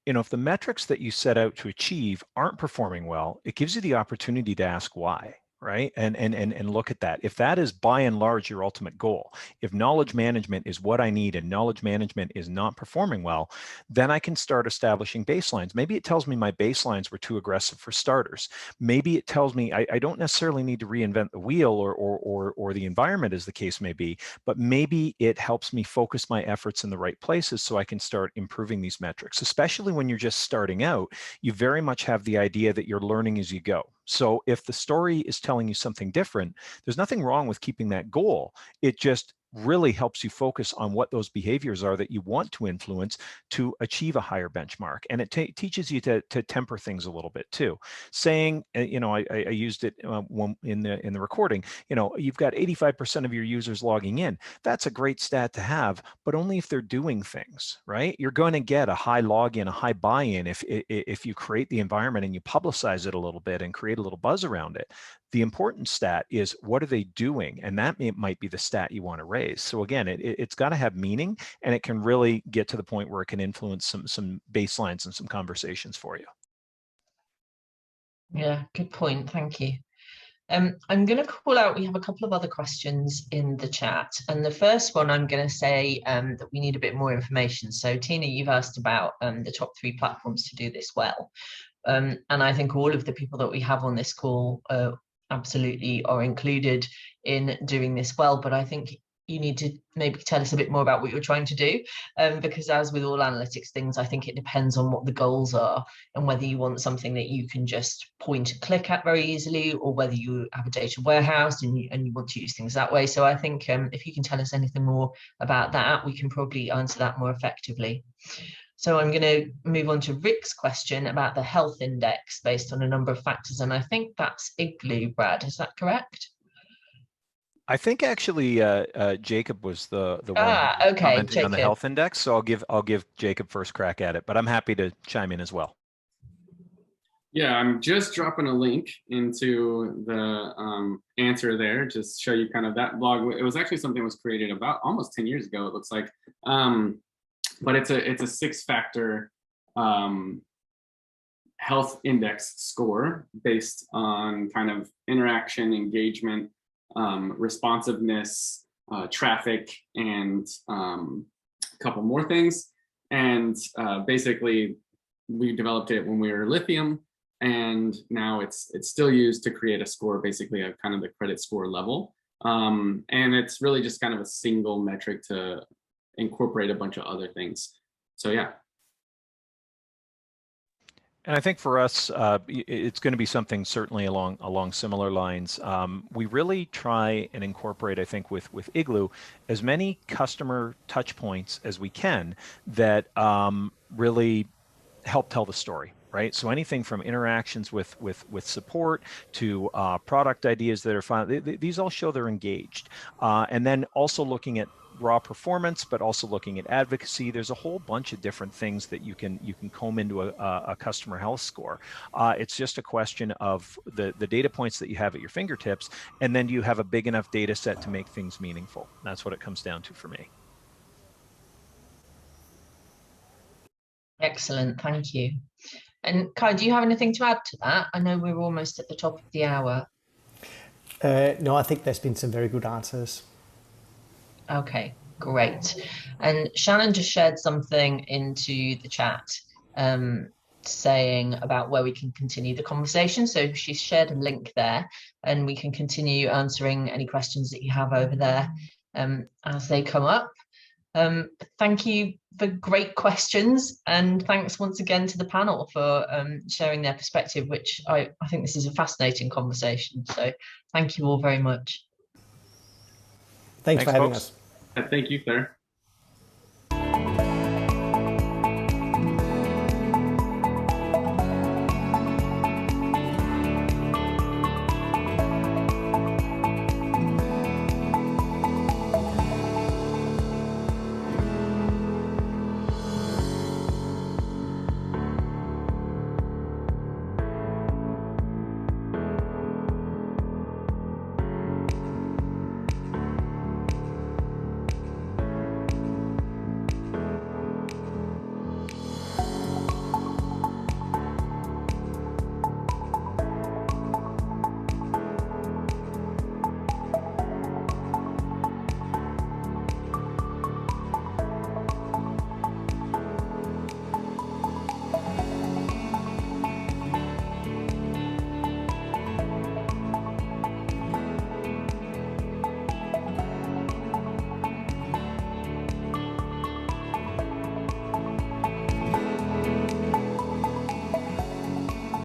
If the metrics that you set out to achieve aren't performing well, it gives you the opportunity to ask why. Right? And look at that. If that is by and large your ultimate goal, if knowledge management is what I need and knowledge management is not performing well, then I can start establishing baselines. Maybe it tells me my baselines were too aggressive for starters. Maybe it tells me I don't necessarily need to reinvent the wheel or the environment, as the case may be, but maybe it helps me focus my efforts in the right places so I can start improving these metrics. Especially when you're just starting out, you very much have the idea that you're learning as you go. So if the story is telling you something different, there's nothing wrong with keeping that goal. It just really helps you focus on what those behaviors are that you want to influence to achieve a higher benchmark. And it teaches you to temper things a little bit too. Saying, I used it in the recording, you've got 85% of your users logging in. That's a great stat to have, but only if they're doing things, right? You're going to get a high login, a high buy-in if you create the environment and you publicize it a little bit and create a little buzz around it. The important stat is, what are they doing? And that might be the stat you want to raise. So again, it's got to have meaning, and it can really get to the point where it can influence some baselines and some conversations for you. Yeah, good point. Thank you. I'm going to call out, we have a couple of other questions in the chat. And the first one, I'm going to say that we need a bit more information. So Tina, you've asked about the top 3 platforms to do this well. And I think all of the people that we have on this call absolutely are included in doing this well. But I think you need to maybe tell us a bit more about what you're trying to do, because as with all analytics things, I think it depends on what the goals are and whether you want something that you can just point and click at very easily, or whether you have a data warehouse and you want to use things that way. So I think if you can tell us anything more about that, we can probably answer that more effectively. So I'm going to move on to Rick's question about the health index based on a number of factors, and I think that's Igloo, Brad, is that correct? I think actually Jacob was the one okay, commenting Jacob on the health index. So I'll give Jacob first crack at it, but I'm happy to chime in as well. Yeah, I'm just dropping a link into the answer there, just show you kind of that blog. It was actually something that was created about almost 10 years ago, it looks like. But it's a 6-factor health index score based on kind of interaction, engagement, responsiveness, traffic, and a couple more things. And basically, we developed it when we were Lithium, and now it's still used to create a score, basically a kind of the credit score level. And it's really just kind of a single metric to incorporate a bunch of other things. So yeah. And I think for us, it's going to be something certainly along similar lines. We really try and incorporate, I think, with Igloo, as many customer touch points as we can that really help tell the story, right? So anything from interactions with support to product ideas that are fun, these all show they're engaged. And then also looking at raw performance, but also looking at advocacy. There's a whole bunch of different things that you can comb into a customer health score. It's just a question of the data points that you have at your fingertips, and then do you have a big enough data set to make things meaningful? That's what it comes down to for me. Excellent, thank you. And Kai, do you have anything to add to that? I know we're almost at the top of the hour. No, I think there's been some very good answers. Okay, great. And Shannon just shared something into the chat saying about where we can continue the conversation. So she's shared a link there, and we can continue answering any questions that you have over there as they come up. Thank you for great questions, and thanks once again to the panel for sharing their perspective, which I think this is a fascinating conversation. So thank you all very much. Thanks for having folks. us. Thank you, Claire.